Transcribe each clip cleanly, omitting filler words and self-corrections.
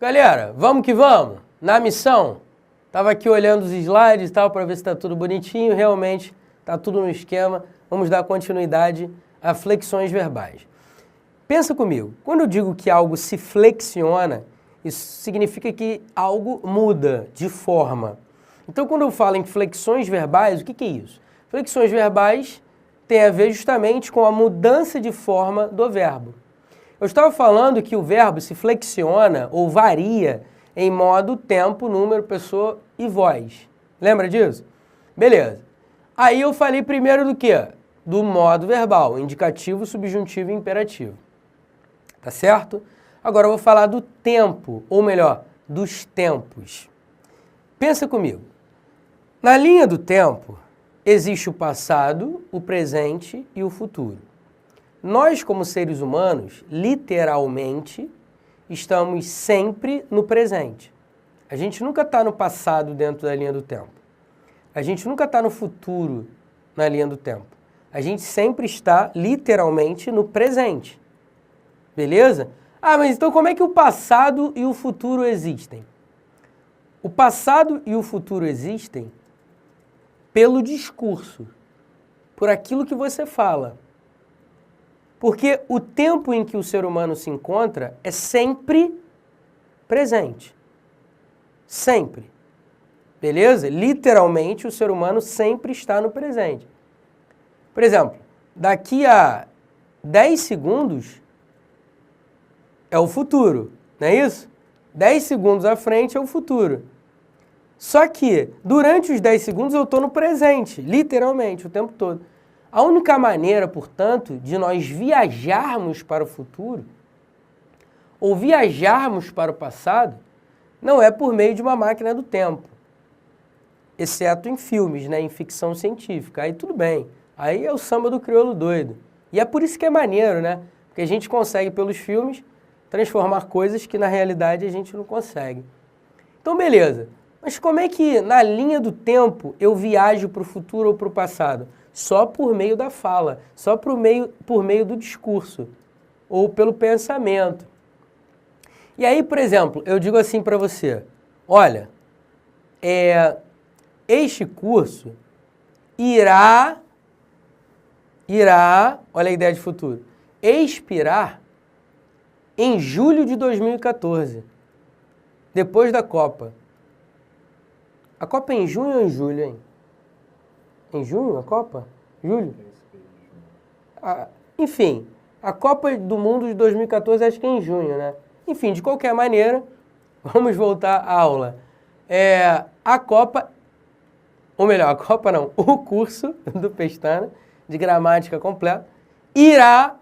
Galera, vamos que vamos? Na missão? Tava aqui olhando os slides e tal para ver se está tudo bonitinho. Realmente está tudo no esquema. Vamos dar continuidade a flexões verbais. Pensa comigo. Quando eu digo que algo se flexiona, isso significa que algo muda de forma. Então, quando eu falo em flexões verbais, o que é isso? Flexões verbais tem a ver justamente com a mudança de forma do verbo. Eu estava falando que o verbo se flexiona ou varia em modo, tempo, número, pessoa e voz. Lembra disso? Beleza. Aí eu falei primeiro do quê? Do modo verbal, indicativo, subjuntivo e imperativo. Tá certo? Agora eu vou falar do tempo, ou melhor, dos tempos. Pensa comigo. Na linha do tempo, existe o passado, o presente e o futuro. Nós, como seres humanos, literalmente, estamos sempre no presente. A gente nunca está no passado dentro da linha do tempo. A gente nunca está no futuro na linha do tempo. A gente sempre está, literalmente, no presente. Beleza? Ah, mas então como é que o passado e o futuro existem? O passado e o futuro existem pelo discurso, por aquilo que você fala. Porque o tempo em que o ser humano se encontra é sempre presente. Sempre. Beleza? Literalmente, o ser humano sempre está no presente. Por exemplo, daqui a 10 segundos é o futuro, não é isso? 10 segundos à frente é o futuro. Só que, durante os 10 segundos, eu estou no presente, literalmente, o tempo todo. A única maneira, portanto, de nós viajarmos para o futuro ou viajarmos para o passado não é por meio de uma máquina do tempo, exceto em filmes, né, em ficção científica. Aí tudo bem, aí é o samba do crioulo doido. E é por isso que é maneiro, né? Porque a gente consegue, pelos filmes, transformar coisas que na realidade a gente não consegue. Então, beleza. Mas como é que na linha do tempo eu viajo para o futuro ou para o passado? Só por meio da fala, só por meio do discurso, ou pelo pensamento. E aí, por exemplo, eu digo assim para você, olha, este curso irá, olha a ideia de futuro, expirar em julho de 2014, depois da Copa. A Copa é em junho ou em julho, hein? Em junho a Copa? Julho? Enfim, a Copa do Mundo de 2014 acho que é em junho, né? Enfim, de qualquer maneira, vamos voltar à aula. A Copa, ou melhor, a Copa não, o curso do Pestana, de gramática completa, irá,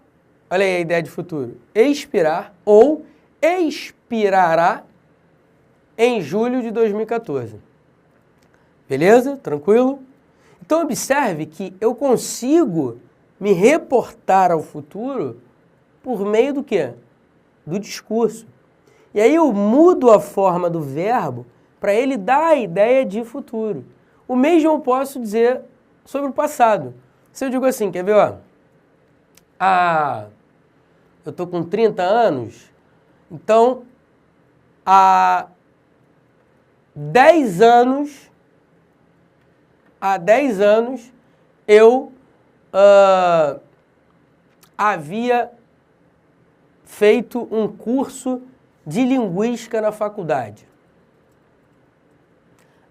olha aí a ideia de futuro, expirar ou expirará em julho de 2014. Beleza? Tranquilo? Então, observe que eu consigo me reportar ao futuro por meio do quê? Do discurso. E aí eu mudo a forma do verbo para ele dar a ideia de futuro. O mesmo eu posso dizer sobre o passado. Se eu digo assim, quer ver, ó? Eu estou com 30 anos, então, há 10 anos eu havia feito um curso de linguística na faculdade.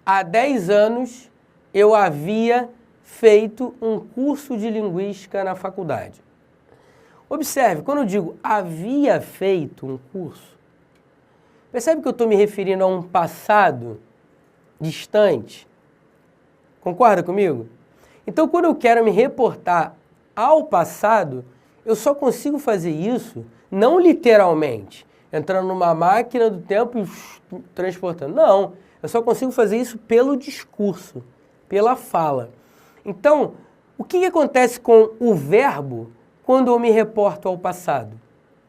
Há 10 anos eu havia feito um curso de linguística na faculdade. Observe, quando eu digo havia feito um curso, percebe que eu estou me referindo a um passado distante? Concorda comigo? Então, quando eu quero me reportar ao passado, eu só consigo fazer isso, não literalmente, entrando numa máquina do tempo e transportando. Não, eu só consigo fazer isso pelo discurso, pela fala. Então, o que acontece com o verbo quando eu me reporto ao passado?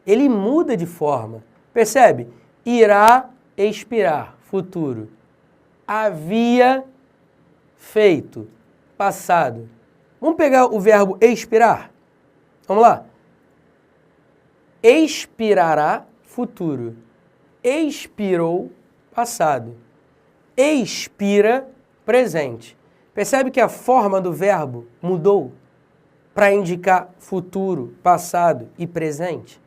Ele muda de forma. Percebe? Irá expirar, futuro. Havia feito, passado. Vamos pegar o verbo expirar? Vamos lá. Expirará, futuro. expirou, passado. Expira, presente. Percebe que a forma do verbo mudou para indicar futuro, passado e presente?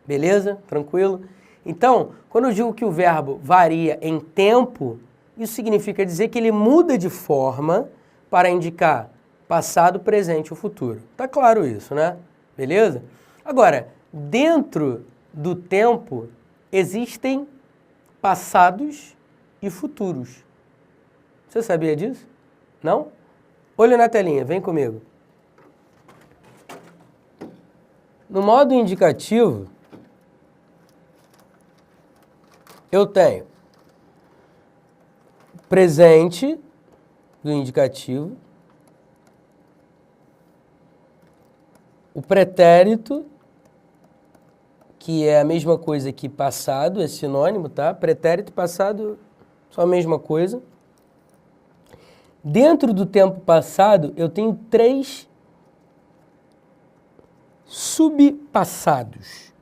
Beleza? Tranquilo? Então, quando eu digo que o verbo varia em tempo, isso significa dizer que ele muda de forma para indicar passado, presente ou futuro. Tá claro isso, né? Beleza? Agora, dentro do tempo existem passados e futuros. Você sabia disso? Não? Olha na telinha, vem comigo. No modo indicativo, eu tenho presente do indicativo, o pretérito, que é a mesma coisa que passado, é sinônimo, tá? Pretérito e passado são a mesma coisa. Dentro do tempo passado, eu tenho 3 subpassados,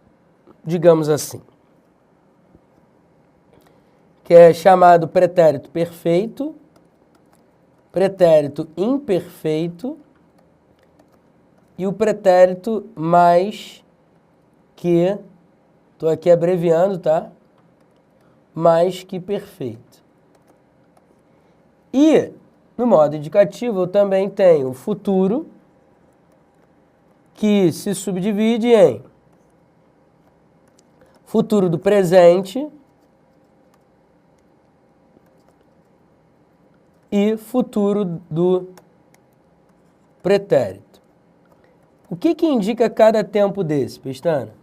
digamos assim, que é chamado pretérito perfeito, pretérito imperfeito e o pretérito mais que, estou aqui abreviando, tá? Mais que perfeito. E, no modo indicativo, eu também tenho o futuro, que se subdivide em futuro do presente e futuro do pretérito. O que indica cada tempo desse, Pestana?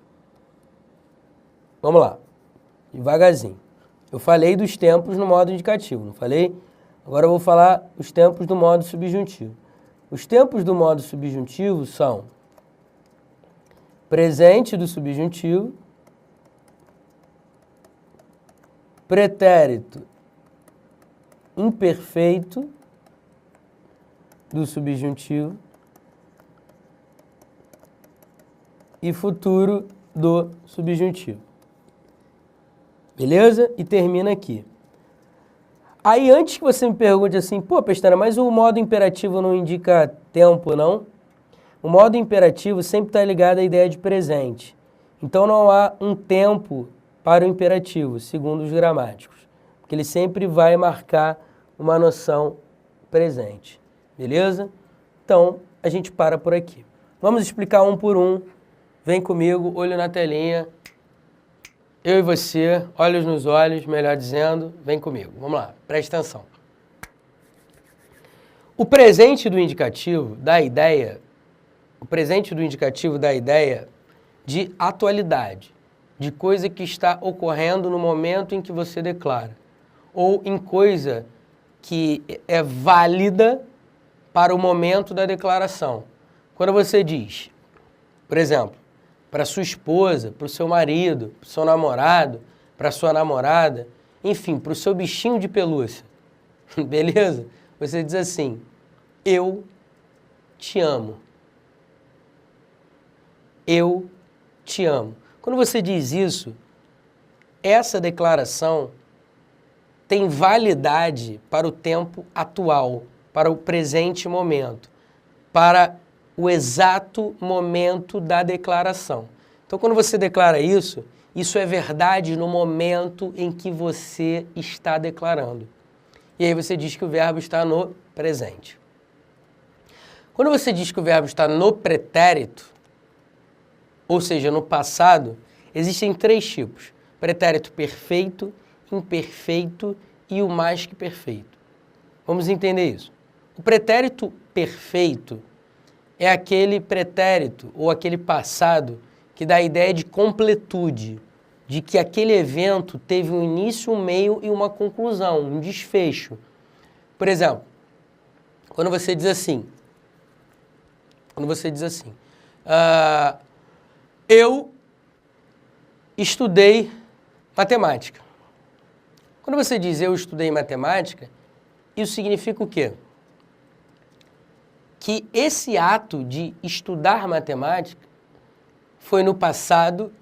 Vamos lá, devagarzinho. Eu falei dos tempos no modo indicativo, não falei? Agora eu vou falar os tempos do modo subjuntivo. Os tempos do modo subjuntivo são presente do subjuntivo, pretérito imperfeito do subjuntivo e futuro do subjuntivo. Beleza? E termina aqui. Aí, antes que você me pergunte assim, pô, Pestana, mas o modo imperativo não indica tempo, não? O modo imperativo sempre está ligado à ideia de presente. Então, não há um tempo para o imperativo, segundo os gramáticos. Porque ele sempre vai marcar uma noção presente. Beleza? Então, a gente para por aqui. Vamos explicar um por um. Vem comigo, olho na telinha. Eu e você, olhos nos olhos, melhor dizendo, vem comigo. Vamos lá, preste atenção. O presente do indicativo dá a ideia de atualidade, de coisa que está ocorrendo no momento em que você declara, ou em coisa que é válida para o momento da declaração. Quando você diz, por exemplo, para sua esposa, para o seu marido, para o seu namorado, para a sua namorada, enfim, para o seu bichinho de pelúcia, beleza? Você diz assim, eu te amo. Eu te amo. Quando você diz isso, essa declaração tem validade para o tempo atual, para o presente momento, para o exato momento da declaração. Então, quando você declara isso, isso é verdade no momento em que você está declarando. E aí você diz que o verbo está no presente. Quando você diz que o verbo está no pretérito, ou seja, no passado, existem 3 tipos. Pretérito perfeito, imperfeito e o mais que perfeito. Vamos entender isso. O pretérito perfeito é aquele pretérito ou aquele passado que dá a ideia de completude, de que aquele evento teve um início, um meio e uma conclusão, um desfecho. Por exemplo, quando você diz assim, eu estudei matemática. Quando você diz eu estudei matemática, isso significa o quê? Que esse ato de estudar matemática foi no passado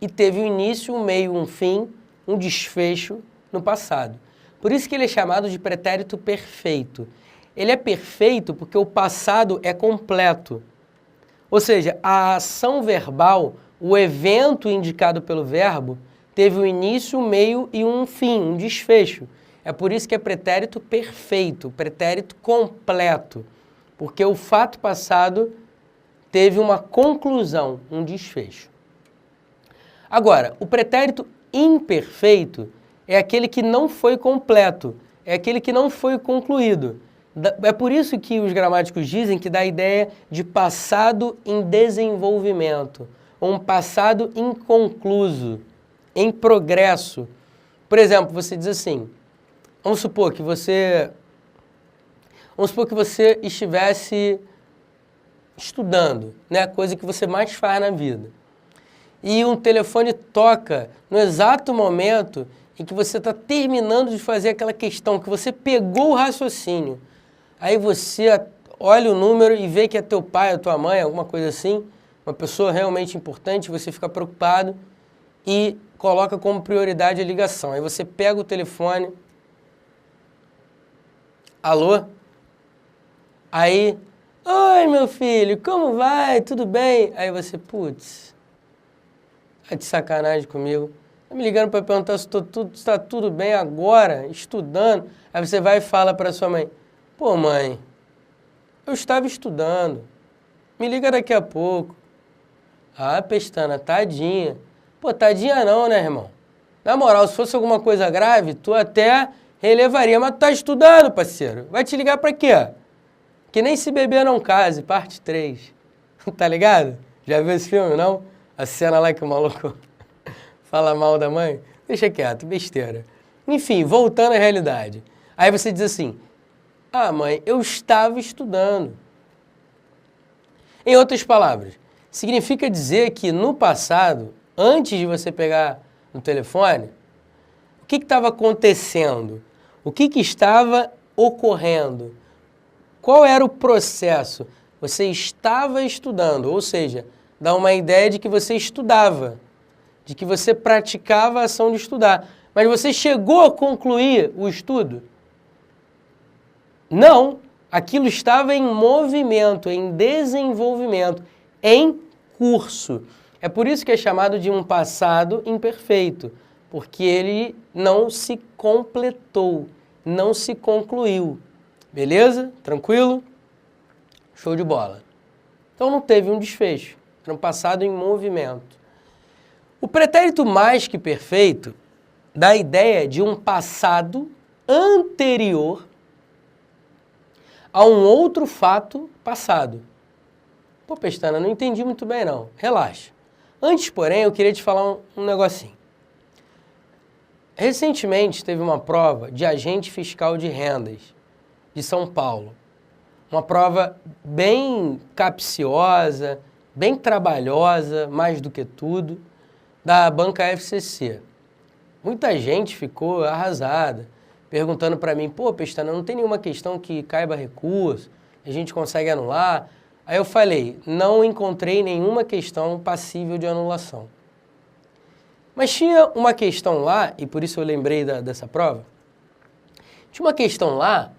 e teve um início, um meio, um fim, um desfecho no passado. Por isso que ele é chamado de pretérito perfeito. Ele é perfeito porque o passado é completo. Ou seja, a ação verbal, o evento indicado pelo verbo, teve um início, um meio e um fim, um desfecho. É por isso que é pretérito perfeito, pretérito completo. Porque o fato passado teve uma conclusão, um desfecho. Agora, o pretérito imperfeito é aquele que não foi completo, é aquele que não foi concluído. É por isso que os gramáticos dizem que dá a ideia de passado em desenvolvimento, ou um passado inconcluso, em progresso. Por exemplo, você diz assim, vamos supor que você estivesse estudando, né, a coisa que você mais faz na vida. E um telefone toca no exato momento em que você está terminando de fazer aquela questão, que você pegou o raciocínio. Aí você olha o número e vê que é teu pai ou tua mãe, alguma coisa assim, uma pessoa realmente importante, você fica preocupado e coloca como prioridade a ligação. Aí você pega o telefone, alô? Aí, oi meu filho, como vai? Tudo bem? Aí você, putz, tá de sacanagem comigo. Tá me ligando para perguntar se está tudo bem agora, estudando. Aí você vai e fala para sua mãe, pô mãe, eu estava estudando, me liga daqui a pouco. Ah, Pestana, tadinha. Pô, tadinha não, né, irmão? Na moral, se fosse alguma coisa grave, tu até relevaria, mas tu tá estudando, parceiro. Vai te ligar pra quê? Que nem se beber não case, parte 3. Tá ligado? Já viu esse filme, não? A cena lá que o maluco fala mal da mãe? Deixa quieto, besteira. Enfim, voltando à realidade. Aí você diz assim, ah, mãe, eu estava estudando. Em outras palavras, significa dizer que no passado, antes de você pegar no telefone, o que estava acontecendo? O que estava ocorrendo? Qual era o processo? Você estava estudando, ou seja, dá uma ideia de que você estudava, de que você praticava a ação de estudar. Mas você chegou a concluir o estudo? Não, aquilo estava em movimento, em desenvolvimento, em curso. É por isso que é chamado de um passado imperfeito, porque ele não se completou, não se concluiu. Beleza? Tranquilo? Show de bola. Então não teve um desfecho, era um passado em movimento. O pretérito mais que perfeito dá a ideia de um passado anterior a um outro fato passado. Pô, Pestana, não entendi muito bem não. Relaxa. Antes, porém, eu queria te falar um negocinho. Recentemente teve uma prova de agente fiscal de rendas de São Paulo. Uma prova bem capciosa, bem trabalhosa, mais do que tudo, da banca FCC. Muita gente ficou arrasada, perguntando para mim, pô, Pestana, não tem nenhuma questão que caiba recurso, a gente consegue anular? Aí eu falei, não encontrei nenhuma questão passível de anulação. Mas tinha uma questão lá, e por isso eu lembrei dessa prova, tinha uma questão lá,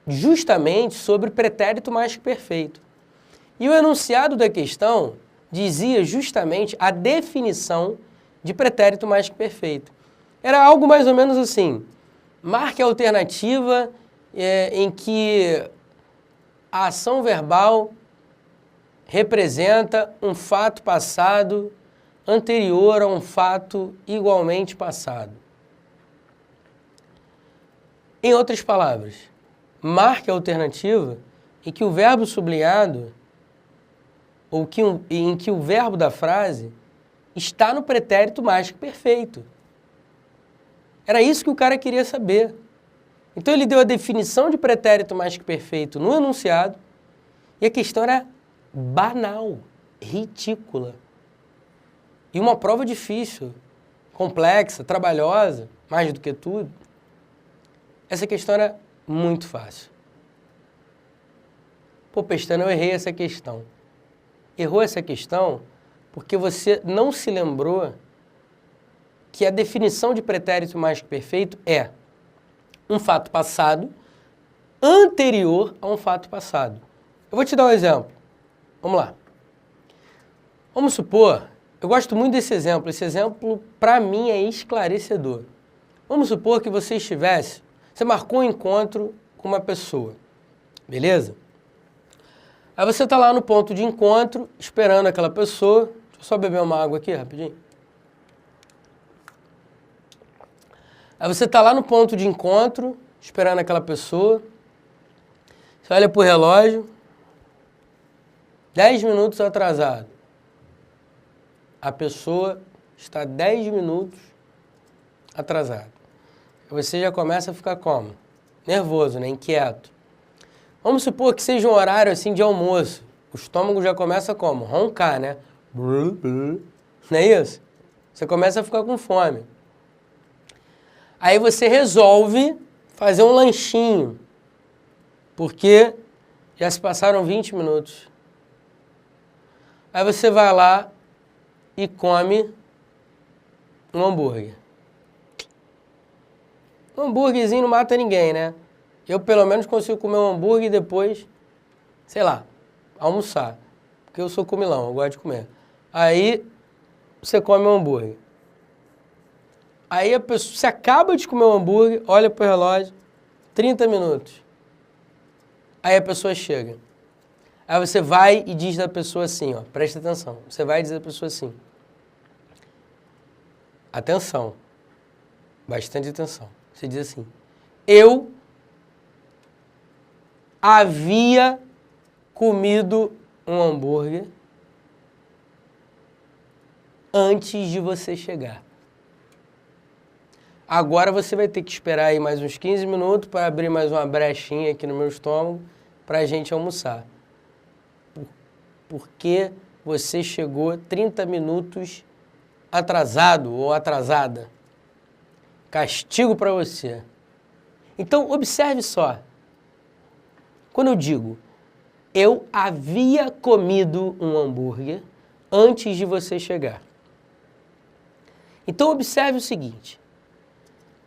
justamente sobre pretérito mais que perfeito. E o enunciado da questão dizia justamente a definição de pretérito mais que perfeito. Era algo mais ou menos assim, marque a alternativa em que a ação verbal representa um fato passado anterior a um fato igualmente passado. Em outras palavras, marque a alternativa em que o verbo sublinhado, ou em que o verbo da frase está no pretérito mais que perfeito. Era isso que o cara queria saber. Então ele deu a definição de pretérito mais que perfeito no enunciado e a questão era banal, ridícula. E uma prova difícil, complexa, trabalhosa, mais do que tudo. Essa questão era muito fácil. Pô, Pestana, eu errei essa questão. Errou essa questão porque você não se lembrou que a definição de pretérito mais que perfeito é um fato passado anterior a um fato passado. Eu vou te dar um exemplo. Vamos lá. Vamos supor, eu gosto muito desse exemplo para mim é esclarecedor. Vamos supor que você marcou um encontro com uma pessoa, beleza? Aí você está lá no ponto de encontro, esperando aquela pessoa. Deixa eu só beber uma água aqui, rapidinho. Aí você está lá no ponto de encontro, esperando aquela pessoa. Você olha para o relógio, 10 minutos atrasado. A pessoa está 10 minutos atrasada. Você já começa a ficar como? Nervoso, né? Inquieto. Vamos supor que seja um horário assim de almoço. O estômago já começa como? Roncar, né? Não é isso? Você começa a ficar com fome. Aí você resolve fazer um lanchinho, porque já se passaram 20 minutos. Aí você vai lá e come um hambúrguer. Um hambúrguerzinho não mata ninguém, né? Eu, pelo menos, consigo comer um hambúrguer e depois, sei lá, almoçar. Porque eu sou comilão, eu gosto de comer. Aí, você come um hambúrguer. Aí, você acaba de comer um hambúrguer, olha pro relógio, 30 minutos. Aí a pessoa chega. Aí você vai e diz da pessoa assim, ó, presta atenção. Você vai dizer da pessoa assim. Atenção. Bastante atenção. Você diz assim, eu havia comido um hambúrguer antes de você chegar. Agora você vai ter que esperar aí mais uns 15 minutos para abrir mais uma brechinha aqui no meu estômago para a gente almoçar. Porque você chegou 30 minutos atrasado ou atrasada. Castigo para você. Então, observe só. Quando eu digo, eu havia comido um hambúrguer antes de você chegar. Então, observe o seguinte.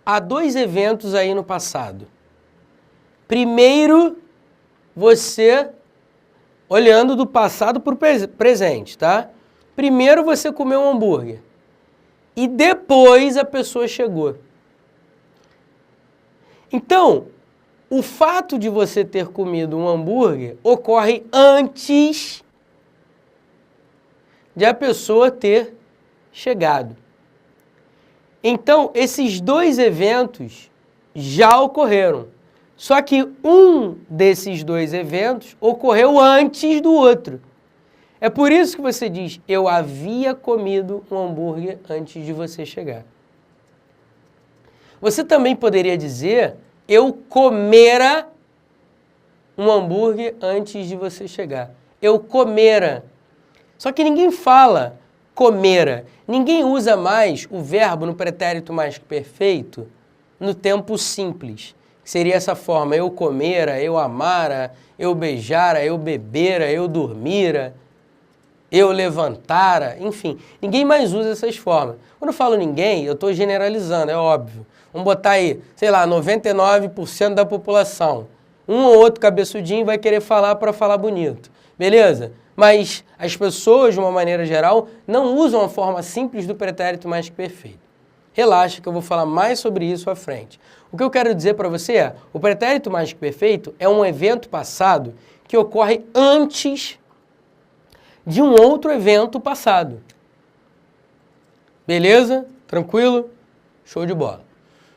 Há dois eventos aí no passado. Primeiro, você olhando do passado para o presente, tá? Primeiro você comeu um hambúrguer. E depois a pessoa chegou. Então, o fato de você ter comido um hambúrguer ocorre antes de a pessoa ter chegado. Então, esses dois eventos já ocorreram. Só que um desses dois eventos ocorreu antes do outro. É por isso que você diz, eu havia comido um hambúrguer antes de você chegar. Você também poderia dizer, eu comera um hambúrguer antes de você chegar. Eu comera. Só que ninguém fala comera. Ninguém usa mais o verbo no pretérito mais que perfeito no tempo simples. Seria essa forma, eu comera, eu amara, eu beijara, eu bebera, eu dormira, eu levantara, enfim. Ninguém mais usa essas formas. Quando eu falo ninguém, eu estou generalizando, é óbvio. Vamos botar aí, sei lá, 99% da população. Um ou outro cabeçudinho vai querer falar para falar bonito. Beleza? Mas as pessoas, de uma maneira geral, não usam a forma simples do pretérito mais que perfeito. Relaxa que eu vou falar mais sobre isso à frente. O que eu quero dizer para você é, o pretérito mais que perfeito é um evento passado que ocorre antes de um outro evento passado. Beleza? Tranquilo? Show de bola.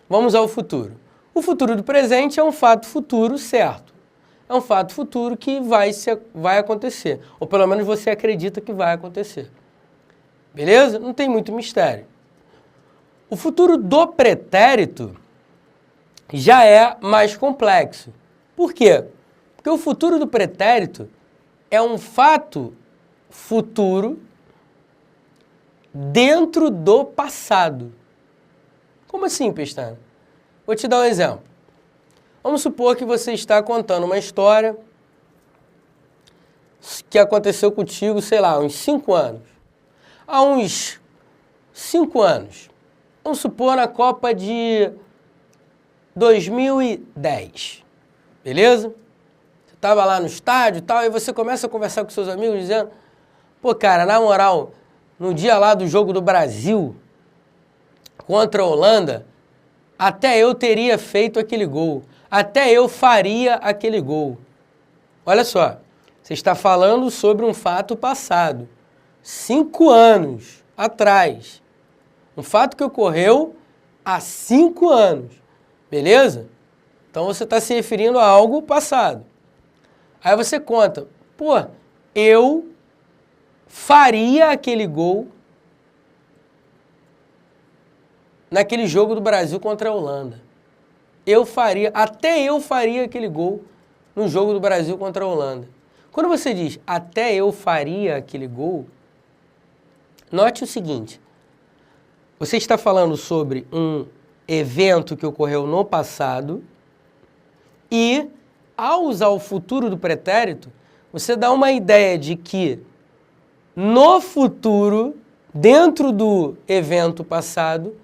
Vamos ao futuro. O futuro do presente é um fato futuro certo. É um fato futuro que vai acontecer. Ou pelo menos você acredita que vai acontecer. Beleza? Não tem muito mistério. O futuro do pretérito já é mais complexo. Por quê? Porque o futuro do pretérito é um fato futuro dentro do passado. Como assim, Pestana? Vou te dar um exemplo. Vamos supor que você está contando uma história que aconteceu contigo, sei lá, uns 5 anos. há uns 5 anos. Vamos supor na Copa de 2010, beleza? Você estava lá no estádio e tal, e você começa a conversar com seus amigos dizendo, pô, cara, na moral, no dia lá do jogo do Brasil contra a Holanda, até eu teria feito aquele gol, até eu faria aquele gol. Olha só, você está falando sobre um fato passado, 5 anos atrás. Um fato que ocorreu há 5 anos, beleza? Então você está se referindo a algo passado. Aí você conta, pô, eu faria aquele gol naquele jogo do Brasil contra a Holanda. Até eu faria aquele gol no jogo do Brasil contra a Holanda. Quando você diz, até eu faria aquele gol, note o seguinte, você está falando sobre um evento que ocorreu no passado e, ao usar o futuro do pretérito, você dá uma ideia de que no futuro, dentro do evento passado,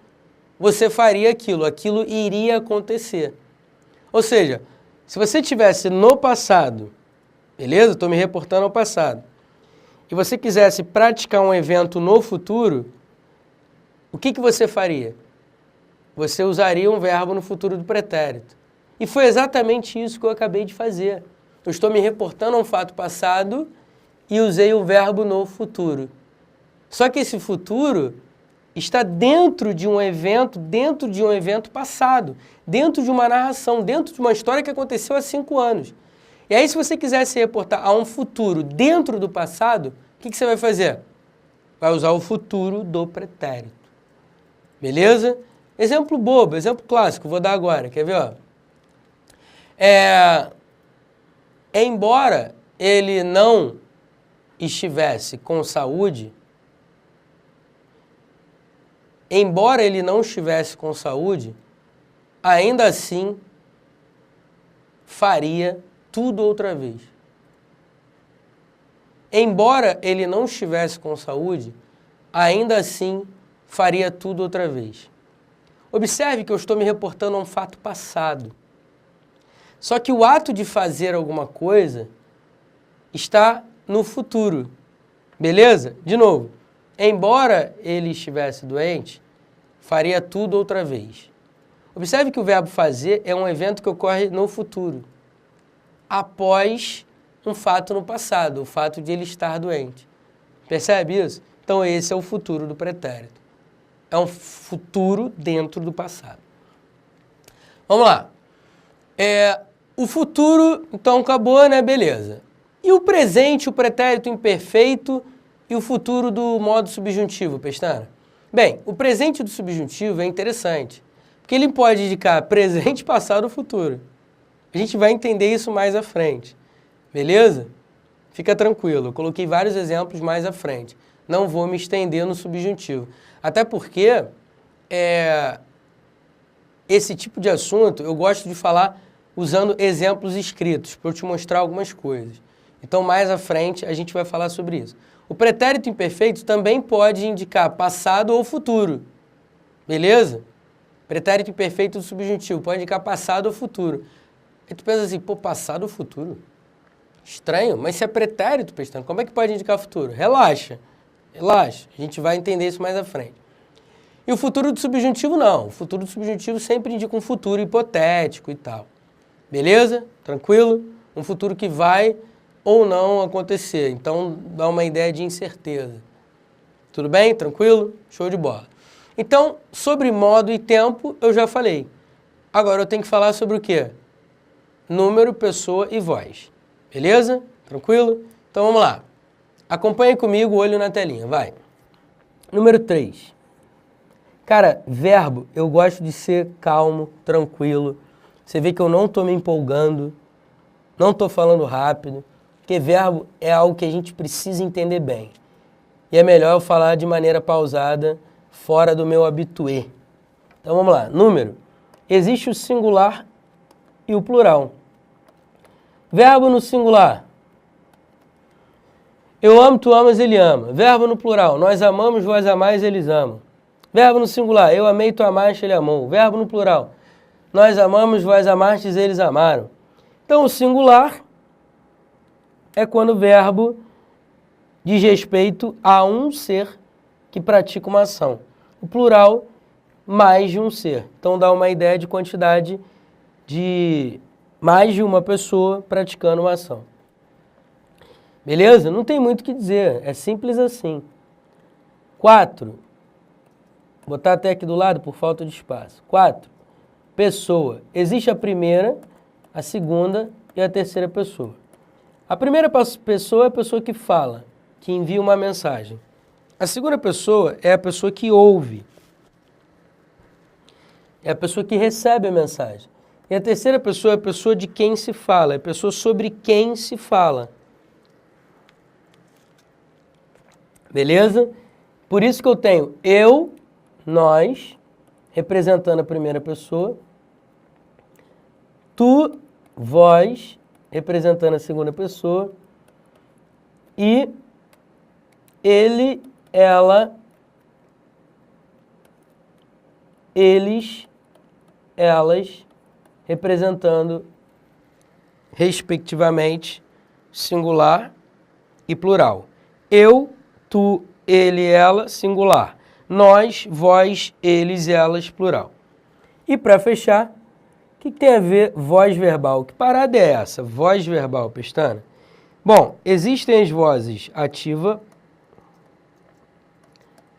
você faria aquilo iria acontecer. Ou seja, se você estivesse no passado, beleza? Estou me reportando ao passado, e você quisesse praticar um evento no futuro, o que você faria? Você usaria um verbo no futuro do pretérito. E foi exatamente isso que eu acabei de fazer. Eu estou me reportando a um fato passado e usei o verbo no futuro. Só que esse futuro está dentro de um evento passado, dentro de uma narração, dentro de uma história que aconteceu há 5 anos. E aí, se você quiser se reportar a um futuro dentro do passado, o que você vai fazer? Vai usar o futuro do pretérito. Beleza? Exemplo bobo, exemplo clássico, vou dar agora, quer ver? Ó? Embora ele não estivesse com saúde, ainda assim faria tudo outra vez. Embora ele não estivesse com saúde, ainda assim faria tudo outra vez. Observe que eu estou me reportando a um fato passado. Só que o ato de fazer alguma coisa está no futuro. Beleza? De novo, embora ele estivesse doente, faria tudo outra vez. Observe que o verbo fazer é um evento que ocorre no futuro, após um fato no passado, o fato de ele estar doente. Percebe isso? Então esse é o futuro do pretérito. É um futuro dentro do passado. Vamos lá. O futuro, então acabou, né? Beleza. E o presente, o pretérito imperfeito e o futuro do modo subjuntivo, Pestana? Bem, o presente do subjuntivo é interessante, porque ele pode indicar presente, passado ou futuro. A gente vai entender isso mais à frente, beleza? Fica tranquilo, eu coloquei vários exemplos mais à frente. Não vou me estender no subjuntivo. Até porque esse tipo de assunto eu gosto de falar usando exemplos escritos, para eu te mostrar algumas coisas. Então, mais à frente, a gente vai falar sobre isso. O pretérito imperfeito também pode indicar passado ou futuro, beleza? Pretérito imperfeito do subjuntivo pode indicar passado ou futuro. Aí tu pensa assim, pô, passado ou futuro? Estranho, mas se é pretérito, Pestana, como é que pode indicar futuro? Relaxa, relaxa, a gente vai entender isso mais à frente. E o futuro do subjuntivo não, o futuro do subjuntivo sempre indica um futuro hipotético e tal. Beleza? Tranquilo? Um futuro que vai ou não acontecer, então dá uma ideia de incerteza. Tudo bem? Tranquilo? Show de bola. Então, sobre modo e tempo, eu já falei. Agora eu tenho que falar sobre o quê? Número, pessoa e voz. Beleza? Tranquilo? Então vamos lá. Acompanhe comigo, olho na telinha, vai. Número 3. Cara, verbo, eu gosto de ser calmo, tranquilo. Você vê que eu não estou me empolgando, não estou falando rápido, porque verbo é algo que a gente precisa entender bem. E é melhor eu falar de maneira pausada, fora do meu habitué. Então vamos lá. Número. Existe o singular e o plural. Verbo no singular. Eu amo, tu amas, ele ama. Verbo no plural. Nós amamos, vós amais, eles amam. Verbo no singular. Eu amei, tu amaste, ele amou. Verbo no plural. Nós amamos, vós amastes, eles amaram. Então, o singular é quando o verbo diz respeito a um ser que pratica uma ação. O plural, mais de um ser. Então, dá uma ideia de quantidade de mais de uma pessoa praticando uma ação. Beleza? Não tem muito o que dizer. É simples assim. 4. Vou botar até aqui do lado por falta de espaço. 4. Pessoa. Existe a primeira, a segunda e a terceira pessoa. A primeira pessoa é a pessoa que fala, que envia uma mensagem. A segunda pessoa é a pessoa que ouve. É a pessoa que recebe a mensagem. E a terceira pessoa é a pessoa de quem se fala, é a pessoa sobre quem se fala. Beleza? Por isso que eu tenho eu, nós, representando a primeira pessoa, tu, vós, representando a segunda pessoa, e ele, ela, eles, elas, representando, respectivamente, singular e plural. Eu, tu, ele, ela, singular. Nós, vós, eles, elas, plural. E para fechar, o que tem a ver voz verbal? Que parada é essa? Voz verbal, Pestana? Bom, existem as vozes ativa,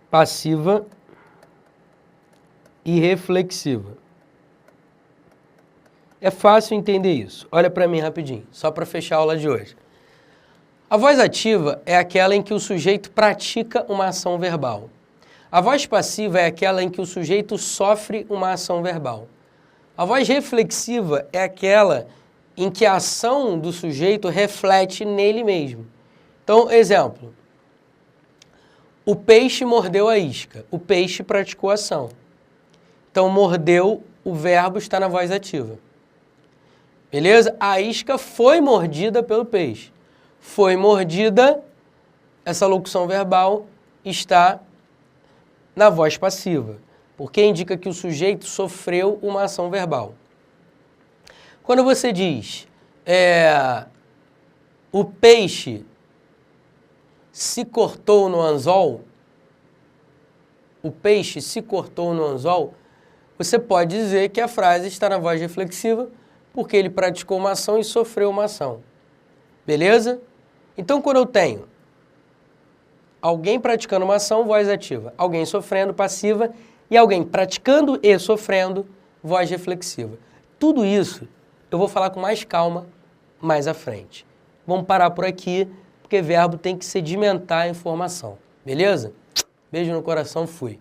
passiva e reflexiva. É fácil entender isso. Olha para mim rapidinho, só para fechar a aula de hoje. A voz ativa é aquela em que o sujeito pratica uma ação verbal. A voz passiva é aquela em que o sujeito sofre uma ação verbal. A voz reflexiva é aquela em que a ação do sujeito reflete nele mesmo. Então, exemplo. O peixe mordeu a isca. O peixe praticou a ação. Então, mordeu, o verbo está na voz ativa. Beleza? A isca foi mordida pelo peixe. Foi mordida, essa locução verbal está na voz passiva, porque indica que o sujeito sofreu uma ação verbal. Quando você diz o peixe se cortou no anzol, o peixe se cortou no anzol, você pode dizer que a frase está na voz reflexiva, porque ele praticou uma ação e sofreu uma ação. Beleza? Então, quando eu tenho alguém praticando uma ação, voz ativa. Alguém sofrendo, passiva. E alguém praticando e sofrendo, voz reflexiva. Tudo isso eu vou falar com mais calma mais à frente. Vamos parar por aqui, porque verbo tem que sedimentar a informação. Beleza? Beijo no coração, fui.